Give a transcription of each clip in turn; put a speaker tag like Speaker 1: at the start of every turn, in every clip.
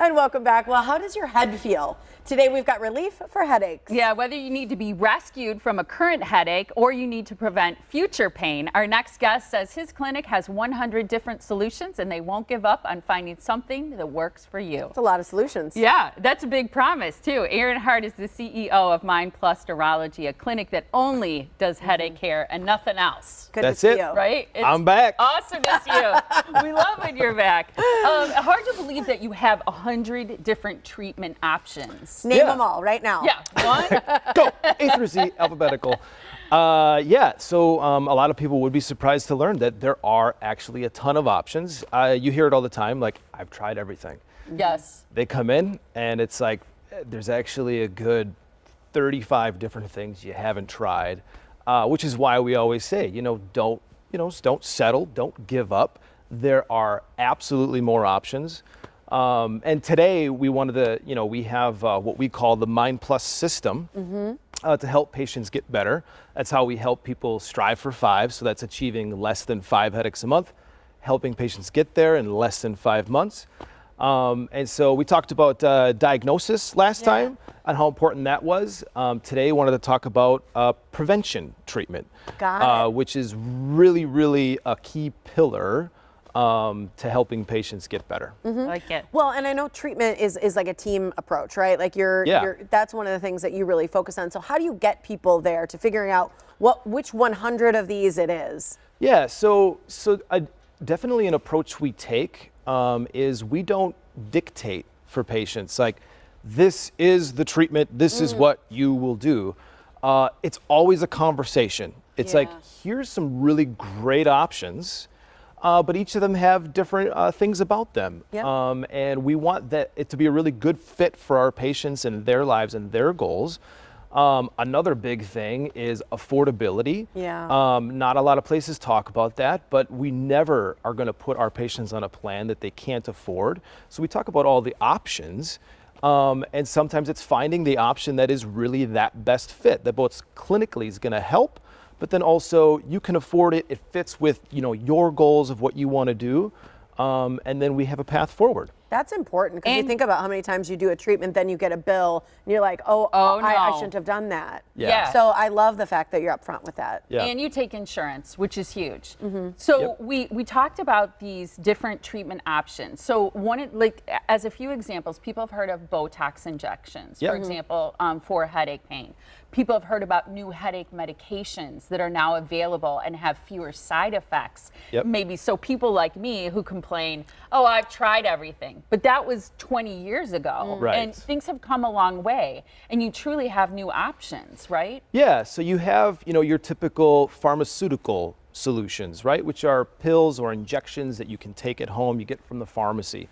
Speaker 1: And welcome back. Well, how does your head feel? Today we've got relief for headaches.
Speaker 2: Yeah, whether you need to be rescued from a current headache or you need to prevent future pain, our next guest says his clinic has 100 different solutions and they won't give up on finding something that works for you.
Speaker 1: That's a lot of solutions.
Speaker 2: Yeah, that's a big promise too. Hart is the CEO of Mind Neurology, a clinic that only does headache care and nothing else.
Speaker 1: Good
Speaker 3: That's
Speaker 1: to
Speaker 3: it.
Speaker 1: see you.
Speaker 2: Right?
Speaker 3: I'm back.
Speaker 2: Awesome to see you. We love when you're back. Hard to believe that you have 100 different treatment options.
Speaker 1: Name them all right now.
Speaker 2: Yeah, one.
Speaker 3: Go, A through Z, alphabetical. So a lot of people would be surprised to learn that there are actually a ton of options. You hear it all the time, like, I've tried everything.
Speaker 2: Yes.
Speaker 3: They come in and it's like, there's actually a good 35 different things you haven't tried, which is why we always say, don't settle, don't give up. There are absolutely more options. And today we wanted to, we have what we call the Mind Plus system to help patients get better. That's how we help people strive for 5. So that's achieving less than 5 headaches a month, helping patients get there in less than 5 months. And so we talked about diagnosis last time and how important that was. Today I wanted to talk about prevention treatment, which is really, really a key pillar to helping patients get better.
Speaker 2: I like it.
Speaker 1: Well, and I know treatment is like a team approach, right? Like that's one of the things that you really focus on. So how do you get people there to figuring out which 100 of these it is?
Speaker 3: Yeah, so definitely an approach we take is we don't dictate for patients like, this is the treatment, this is what you will do. It's always a conversation. It's like, here's some really great options. But each of them have different things about them. And we want it to be a really good fit for our patients and their lives and their goals. Another big thing is affordability. Not a lot of places talk about that, but we never are going to put our patients on a plan that they can't afford. So we talk about all the options. And sometimes it's finding the option that is really that best fit, that both clinically is going to help, but then also you can afford it. It fits with your goals of what you want to do, and then we have a path forward.
Speaker 1: That's important because you think about how many times you do a treatment, then you get a bill, and you're like, no. I shouldn't have done that. So I love the fact that you're upfront with that.
Speaker 2: And you take insurance, which is huge. So we talked about these different treatment options. So as a few examples, people have heard of Botox injections, for example, for headache pain. People have heard about new headache medications that are now available and have fewer side effects. Maybe so people like me who complain, I've tried everything. But that was 20 years ago. And things have come a long way. And you truly have new options, right?
Speaker 3: Yeah, so you have, your typical pharmaceutical solutions, right? Which are pills or injections that you can take at home, you get from the pharmacy.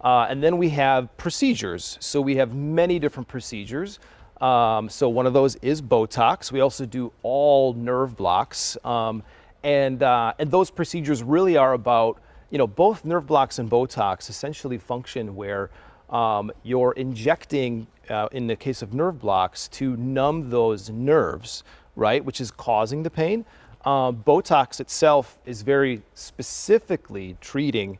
Speaker 3: And then we have procedures. So we have many different procedures. So one of those is Botox. We also do all nerve blocks. And those procedures really are about, both nerve blocks and Botox essentially function where you're injecting, in the case of nerve blocks, to numb those nerves, right, which is causing the pain. Botox itself is very specifically treating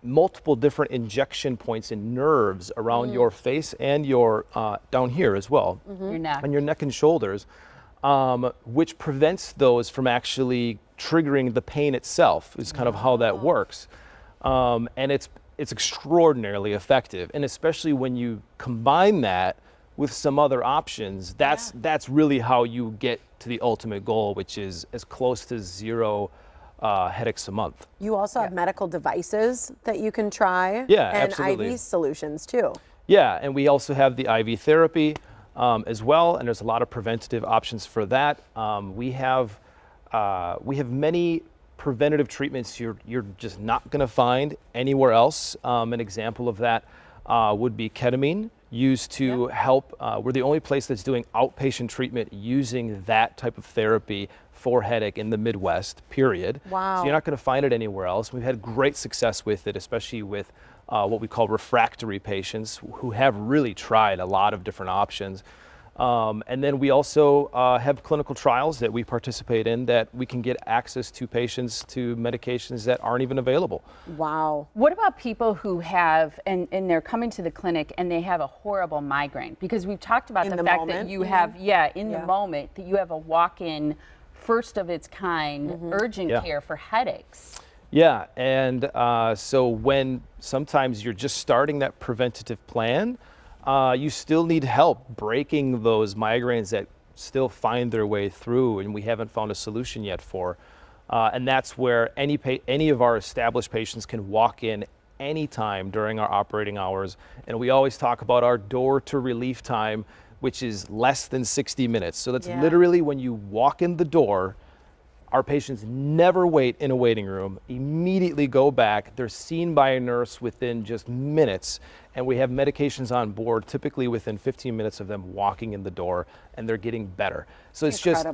Speaker 3: multiple different injection points in nerves around your face and your down here as well,
Speaker 2: your neck.
Speaker 3: and your neck and shoulders, which prevents those from actually triggering the pain itself. Is kind of how that works, and it's extraordinarily effective. And especially when you combine that with some other options, that's really how you get to the ultimate goal, which is as close to 0 headaches a month.
Speaker 1: You also have medical devices that you can try.
Speaker 3: Yeah,
Speaker 1: and
Speaker 3: absolutely.
Speaker 1: IV solutions too.
Speaker 3: Yeah, and we also have the IV therapy as well, and there's a lot of preventative options for that. We have many preventative treatments you're just not going to find anywhere else. An example of that would be ketamine, used to help. We're the only place that's doing outpatient treatment using that type of therapy for headache in the Midwest, period.
Speaker 1: Wow.
Speaker 3: So you're not going to find it anywhere else. We've had great success with it, especially with what we call refractory patients who have really tried a lot of different options. And then we also have clinical trials that we participate in that we can get access to patients to medications that aren't even available.
Speaker 1: Wow.
Speaker 2: What about people who have, and they're coming to the clinic and they have a horrible migraine? Because we've talked about the fact that you have, in the moment, that you have a walk-in, first of its kind, urgent care for headaches.
Speaker 3: Yeah, and so when sometimes you're just starting that preventative plan, you still need help breaking those migraines that still find their way through and we haven't found a solution yet for. And that's where any of our established patients can walk in anytime during our operating hours. And we always talk about our door to relief time, which is less than 60 minutes. So that's literally when you walk in the door. Our patients never wait in a waiting room, immediately go back. They're seen by a nurse within just minutes, and we have medications on board typically within 15 minutes of them walking in the door, and they're getting better. So it's just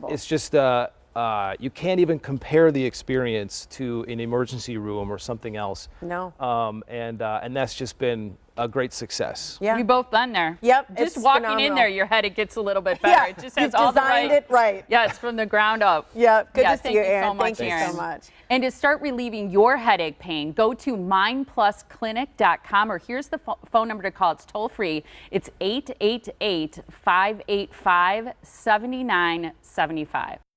Speaker 3: you can't even compare the experience to an emergency room or something else.
Speaker 1: No.
Speaker 3: And that's just been a great success.
Speaker 1: Yeah.
Speaker 2: We both done there.
Speaker 1: Yep.
Speaker 2: Just
Speaker 1: it's
Speaker 2: walking
Speaker 1: phenomenal.
Speaker 2: in there, your headache gets a little bit better.
Speaker 1: Yeah,
Speaker 2: It just has
Speaker 1: you've
Speaker 2: all the
Speaker 1: designed
Speaker 2: right.
Speaker 1: it right.
Speaker 2: Yeah, it's from the ground up.
Speaker 1: Yeah. Good to see
Speaker 2: thank
Speaker 1: you,
Speaker 2: you
Speaker 1: Erin.
Speaker 2: so much,
Speaker 1: Thank you
Speaker 2: Erin.
Speaker 1: so much.
Speaker 2: And to start relieving your headache pain, go to mindplusclinic.com, or here's the phone number to call. It's toll free. It's 888-585-7975.